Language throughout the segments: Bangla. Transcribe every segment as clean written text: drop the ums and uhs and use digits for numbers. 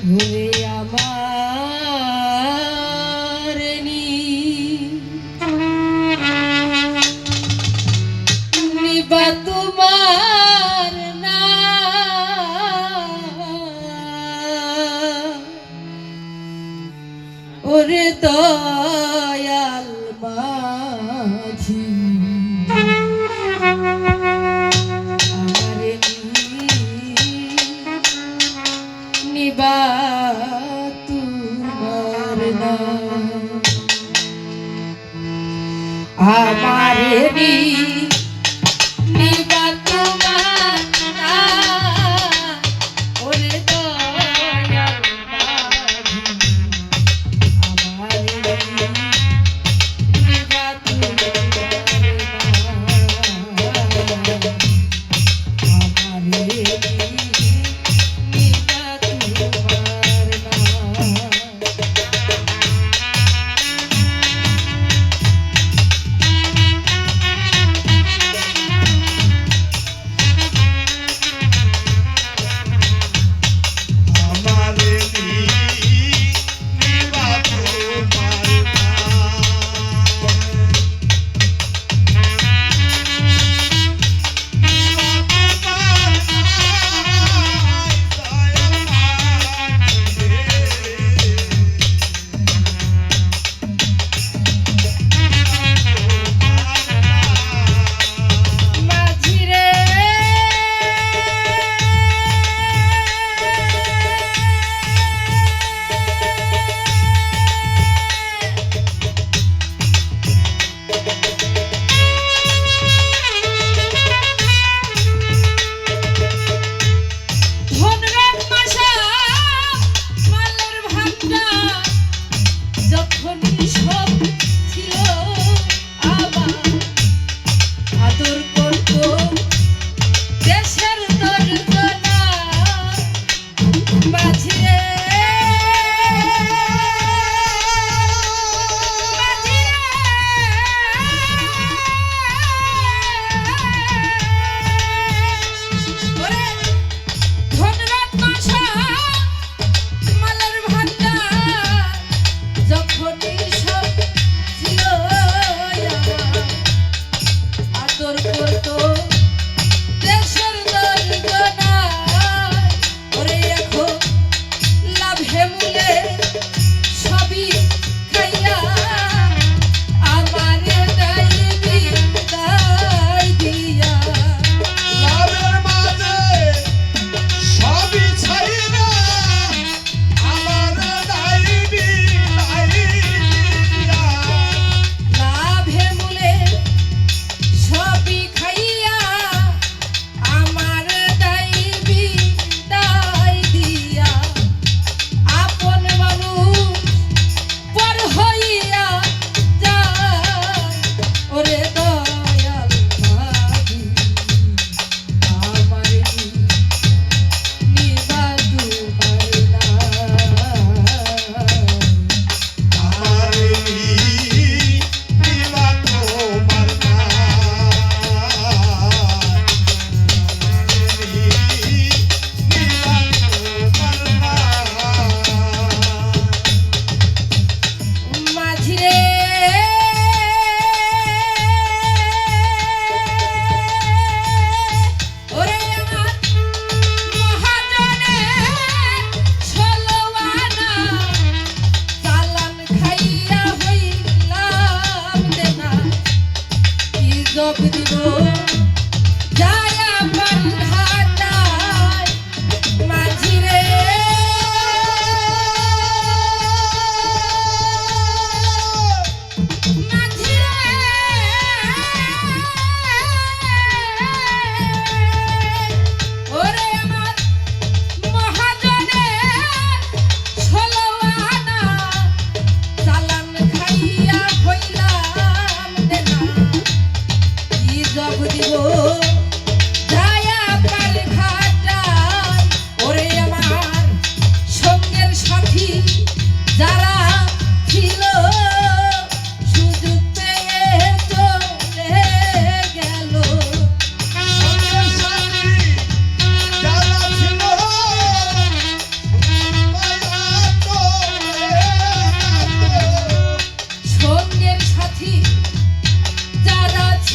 ওরে আমার নিবা তোমার না ওরে দয়াল মাঝি আমারে নিবা তোমার না আমারে নিবা তোমার না ওরে দয়াল মাঝি আমারে নিবা তোমার না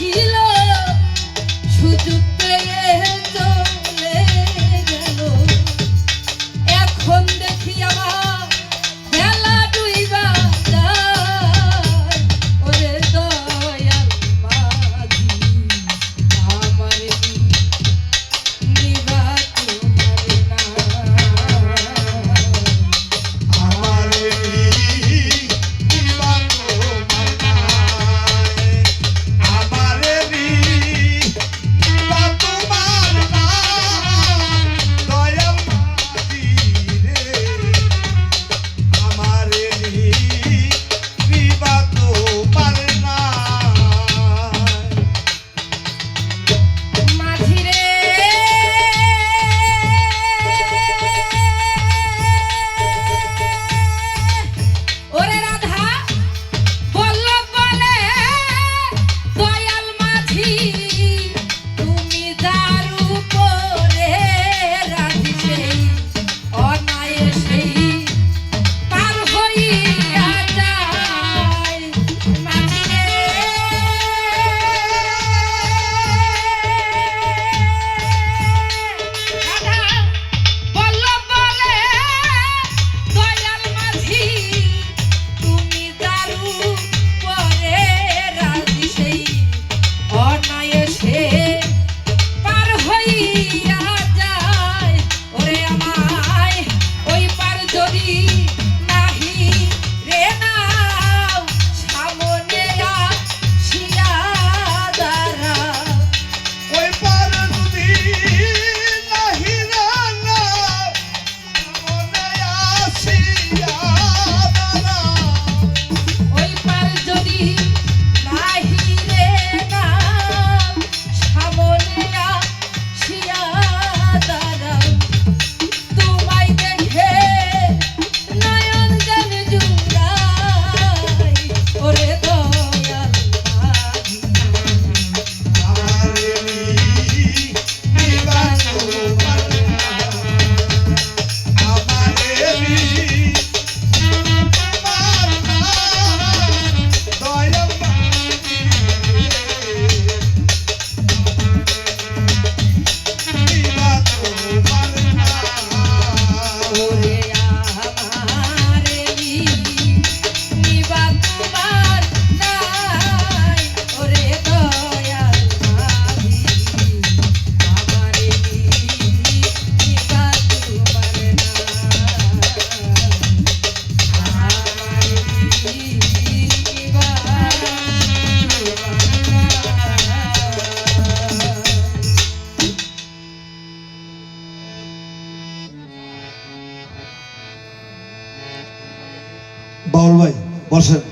ছিল সুযোগ পেয়ে চলে গেল এখন দেখি আমার বেলা ডুইবা যায় ওরে দয়াল মাঝি আমার নিবা তোমার মাঝি রে ওরে রাধা বলল বলে দয়াল মাঝি তুমি যার উপরে রাজি সেই অনায়াসেই পার হইয়া যায় মাঝি রে রাধা বলল বলে দয়াল মাঝি তুমি যার উপরে রাজি সেই অনায়াসে পার হইয়া যায় ওরে আমায় ওই পার যদি নাহি রে নাও সামনে আসিয়া দাঁড়াও ওই পার যদি নাহি রানা মনে আসিয়া দাঁড়াও ওই পার যদি নাহি রে নাও সামনে আসিয়া দাঁড়াও তোমায় দেখে নয়ন যেন জুড়াই ওরে দয়াল মাঝি আমারে নিবা তোমার আমারে দয়াল মাঝি নিবা তোমার ওরে আমারে নিবা তোমার নাই ওরে দয়াল মাঝি আমারে নিবা তোমার নাই আমারে নিবা বাউল ভাই বসেন।